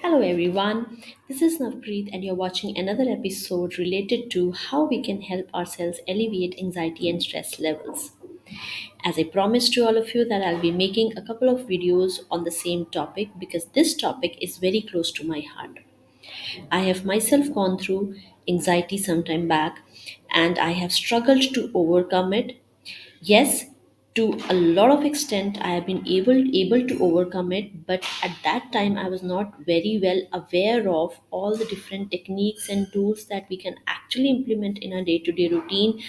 Hello everyone, this is Navpreet and you're watching another episode related to how we can help ourselves alleviate anxiety and stress levels. As I promised to all of you that I'll be making a couple of videos on the same topic because this topic is very close to my heart. I have myself gone through anxiety some time back and I have struggled to overcome it. Yes, to a lot of extent I have been able to overcome it, but at that time I was not very well aware of all the different techniques and tools that we can actually implement in our day-to-day routine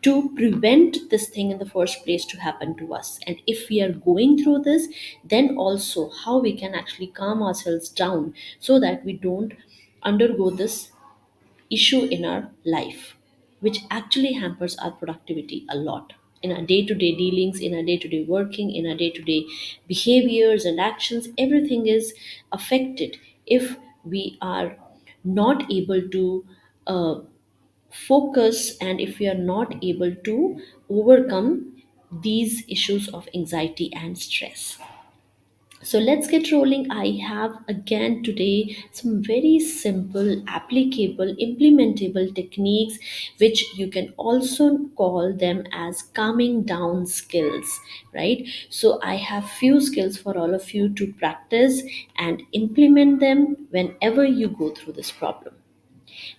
to prevent this thing in the first place to happen to us. And if we are going through this, then also how we can actually calm ourselves down so that we don't undergo this issue in our life, which actually hampers our productivity a lot in our day to day dealings, in our day to day working, in our day to day behaviors and actions. Everything is affected if we are not able to uh, focus and if we are not able to overcome these issues of anxiety and stress. So let's get rolling. I have again today some very simple, applicable, implementable techniques, which you can also call them as calming down skills, right? So I have few skills for all of you to practice and implement them whenever you go through this problem.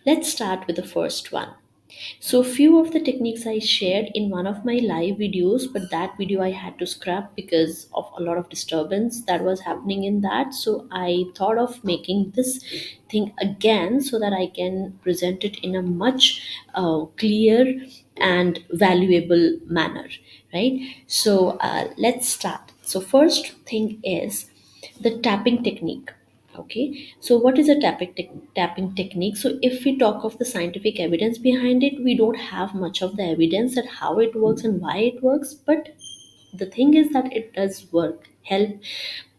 Let's start with the first one. So few of the techniques I shared in one of my live videos, but that video I had to scrap because of a lot of disturbance that was happening in that. So I thought of making this thing again so that I can present it in a much clear and valuable manner, right? So let's start. So first thing is the tapping technique. Okay, so what is a tapping technique? So if we talk of the scientific evidence behind it, we don't have much of the evidence that how it works and why it works, but the thing is that it does work, help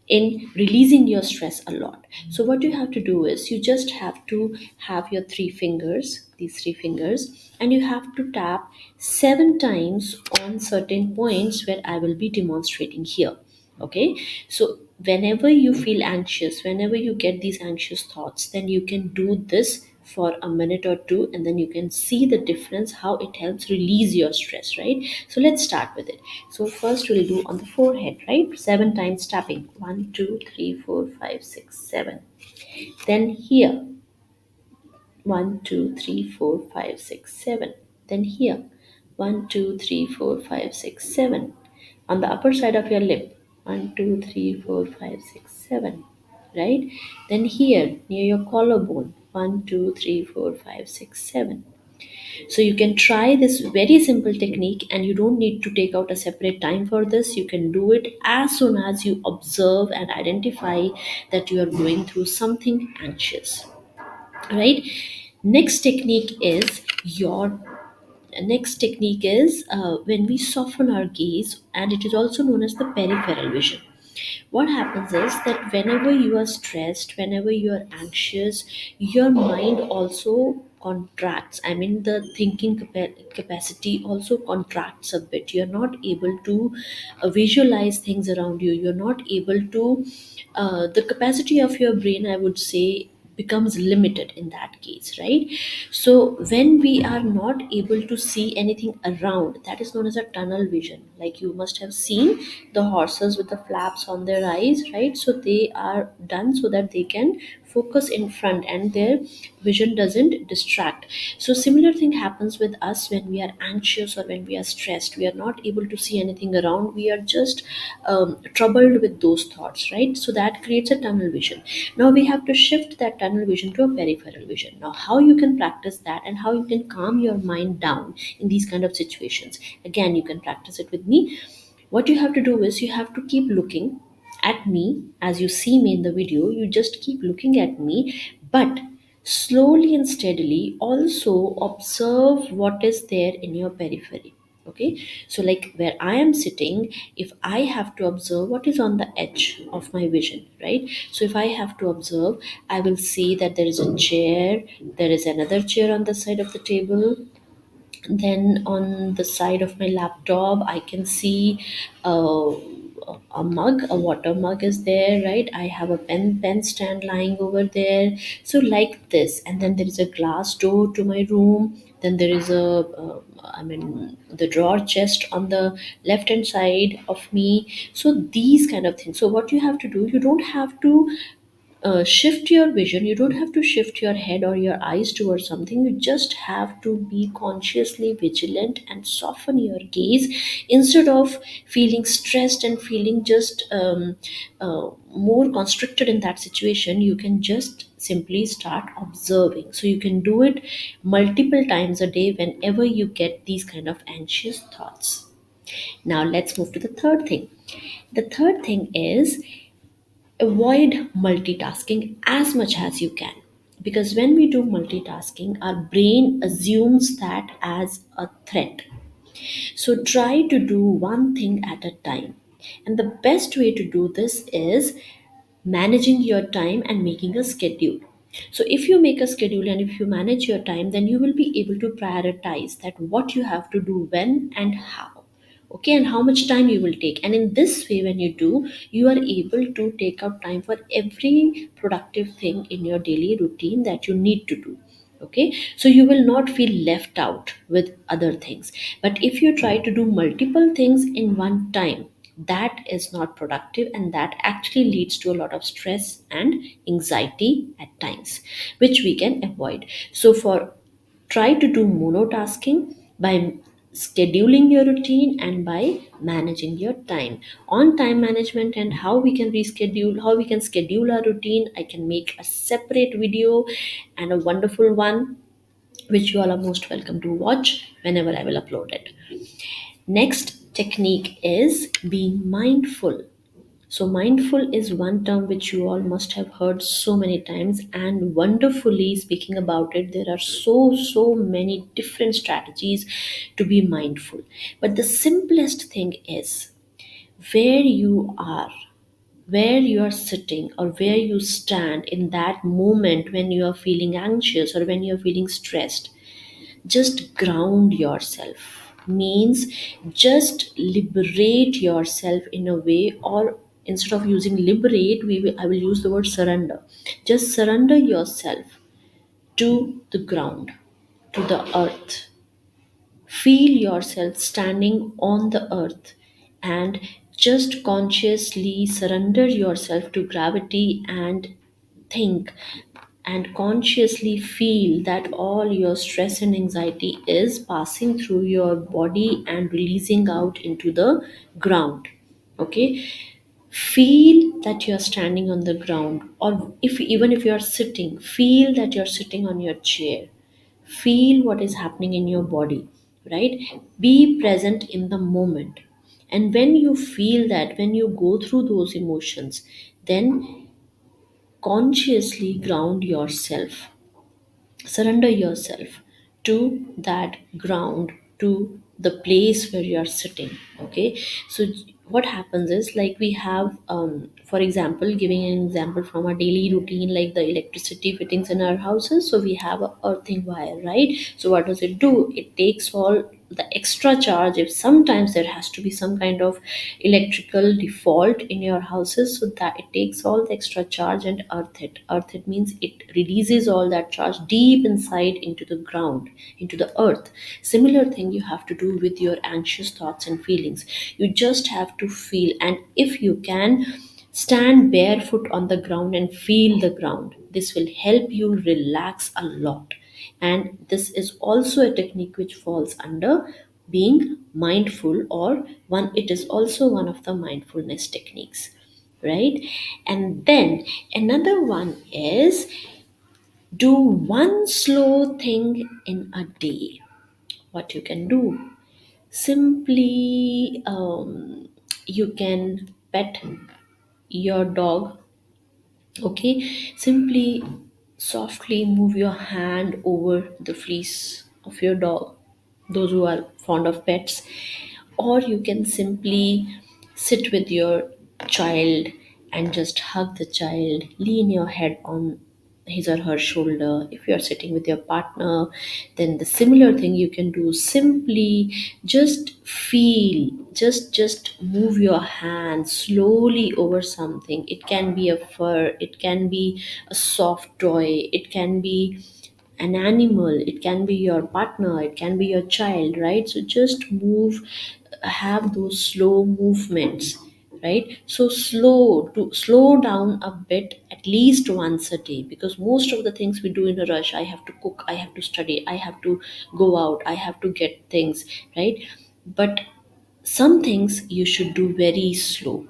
in releasing your stress a lot. So what you have to do is you just have to have your three fingers, these three fingers, and you have to tap 7 times on certain points where I will be demonstrating here. Okay, so whenever you feel anxious, whenever you get these anxious thoughts, then you can do this for a minute or two and then you can see the difference how it helps release your stress, right? So let's start with it. So first we'll do on the forehead, right? 7 times tapping. 1 2 3 4 5 6 7. Then here, 1 2 3 4 5 6 7. Then here, 1 2 3 4 5 6 7. On the upper side of your lip, 1 2 3 4 5 6 7. Right? Then here near your collarbone, 1 2 3 4 5 6 7. So you can try this very simple technique and you don't need to take out a separate time for this. You can do it as soon as you observe and identify that you are going through something anxious, right? Next technique is your next technique is when we soften our gaze, and it is also known as the peripheral vision. What happens is that whenever you are stressed, whenever you are anxious, your mind also contracts. I mean, the thinking capacity also contracts a bit. You're not able to visualize things around you. You're not able to the capacity of your brain, I would say, becomes limited in that case, right? So when we are not able to see anything around, that is known as a tunnel vision. Like you must have seen the horses with the flaps on their eyes, right? So they are done so that they can focus in front and their vision doesn't distract. So similar thing happens with us when we are anxious or when we are stressed. We are not able to see anything around. We are just troubled with those thoughts, right? So that creates a tunnel vision. Now we have to shift that tunnel vision to a peripheral vision. Now how you can practice that and how you can calm your mind down in these kind of situations, again you can practice it with me. What you have to do is you have to keep looking at me as you see me in the video. You just keep looking at me, but slowly and steadily also observe what is there in your periphery. Okay, so like where I am sitting, if I have to observe what is on the edge of my vision, right? So if I have to observe, I will see that there is a chair, there is another chair on the side of the table. Then on the side of my laptop I can see uh, a mug, a water mug is there, right? I have a pen stand lying over there. So like this, and then there is a glass door to my room. Then there is the drawer chest on the left hand side of me. So these kind of things. So what you have to do, you don't have to shift your vision. You don't have to shift your head or your eyes towards something. You just have to be consciously vigilant and soften your gaze. Instead of feeling stressed and feeling just more constricted in that situation, you can just simply start observing. So you can do it multiple times a day whenever you get these kind of anxious thoughts. Now let's move to the third thing. The third thing is, avoid multitasking as much as you can, because when we do multitasking, our brain assumes that as a threat. So try to do one thing at a time, and the best way to do this is managing your time and making a schedule. So if you make a schedule and if you manage your time, then you will be able to prioritize that what you have to do when and how. Okay, and how much time you will take. And in this way, when you do, you are able to take out time for every productive thing in your daily routine that you need to do. Okay, so you will not feel left out with other things. But if you try to do multiple things in one time, that is not productive, and that actually leads to a lot of stress and anxiety at times, which we can avoid. So for try to do monotasking by scheduling your routine and by managing your time. On time management and how we can reschedule, how we can schedule our routine, I can make a separate video, and a wonderful one, which you all are most welcome to watch whenever I will upload it. Next technique is being mindful. So, mindful is one term which you all must have heard so many times, and wonderfully speaking about it, there are so many different strategies to be mindful. But the simplest thing is, where you are, where you are sitting, or where you stand in that moment when you are feeling anxious or when you are feeling stressed, just ground yourself. Means just liberate yourself in a way, or instead of using liberate, I will use the word surrender. Just surrender yourself to the ground, to the earth. Feel yourself standing on the earth, and just consciously surrender yourself to gravity, and think and consciously feel that all your stress and anxiety is passing through your body and releasing out into the ground. Okay, feel that you're standing on the ground, or if even if you're sitting, feel that you're sitting on your chair. Feel what is happening in your body, right? Be present in the moment. And when you feel that, when you go through those emotions, then consciously ground yourself, surrender yourself to that ground, to the place where you are sitting. Okay, so what happens is, like we have for example, giving an example from our daily routine, like the electricity fittings in our houses. So we have a earthing wire, right? So what does it do? It takes all the extra charge. If sometimes there has to be some kind of electrical default in your houses, so that it takes all the extra charge and earth it means it releases all that charge deep inside into the ground, into the earth. Similar thing you have to do with your anxious thoughts and feelings. You just have to feel, and if you can, stand barefoot on the ground and feel the ground. This will help you relax a lot. And this is also a technique which falls under being mindful, or one, it is also one of the mindfulness techniques, right? And then another one is, do one slow thing in a day. What you can do, simply you can pet your dog. Okay, simply softly move your hand over the fleece of your dog, those who are fond of pets. Or you can simply sit with your child and just hug the child, lean your head on his or her shoulder. If you're sitting with your partner, then the similar thing you can do, simply just feel, just move your hand slowly over something. It can be a fur, it can be a soft toy, it can be an animal, it can be your partner, it can be your child, right? So just move, have those slow movements, right? So slow down a bit, at least once a day, because most of the things we do in a rush. I have to cook, I have to study, I have to go out, I have to get things, right? But some things you should do very slow.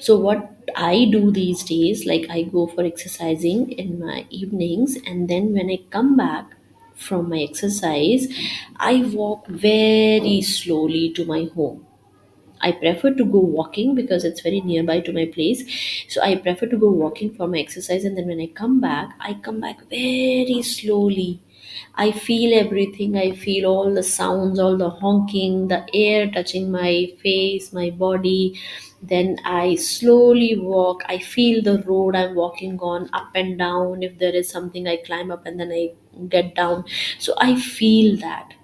So what I do these days, like I go for exercising in my evenings, and then when I come back from my exercise, I walk very slowly to my home. I prefer to go walking because it's very nearby to my place. So I prefer to go walking for my exercise, and then when I come back very slowly. I feel everything. I feel all the sounds, all the honking, the air touching my face, my body. Then I slowly walk. I feel the road I'm walking on, up and down. If there is something, I climb up and then I get down. So I feel that,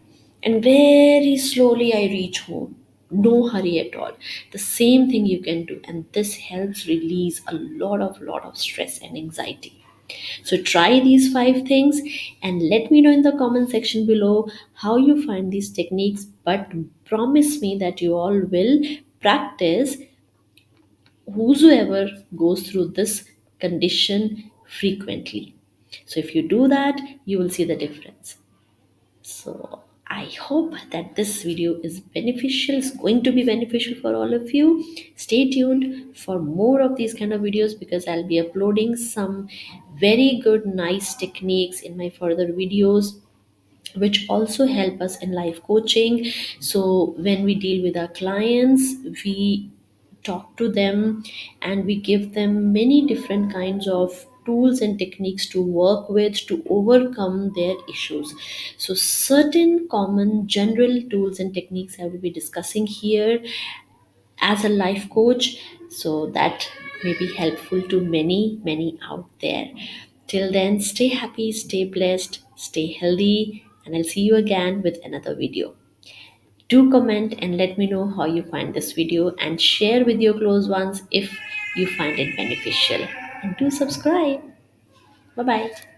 and very slowly I reach home. No hurry at all. The same thing you can do, and this helps release a lot of stress and anxiety. So try these 5 things and let me know in the comment section below how you find these techniques. But promise me that you all will practice, whosoever goes through this condition frequently. So if you do that, you will see the difference. So I hope that this video is beneficial, is going to be beneficial for all of you. Stay tuned for more of these kind of videos, because I'll be uploading some very good, nice techniques in my further videos, which also help us in life coaching. So when we deal with our clients, we talk to them and we give them many different kinds of tools and techniques to work with to overcome their issues. So certain common general tools and techniques I will be discussing here as a life coach, so that may be helpful to many out there. Till then, stay happy, stay blessed, stay healthy, and I'll see you again with another video. Do comment and let me know how you find this video, and share with your close ones if you find it beneficial, and do subscribe. Bye bye.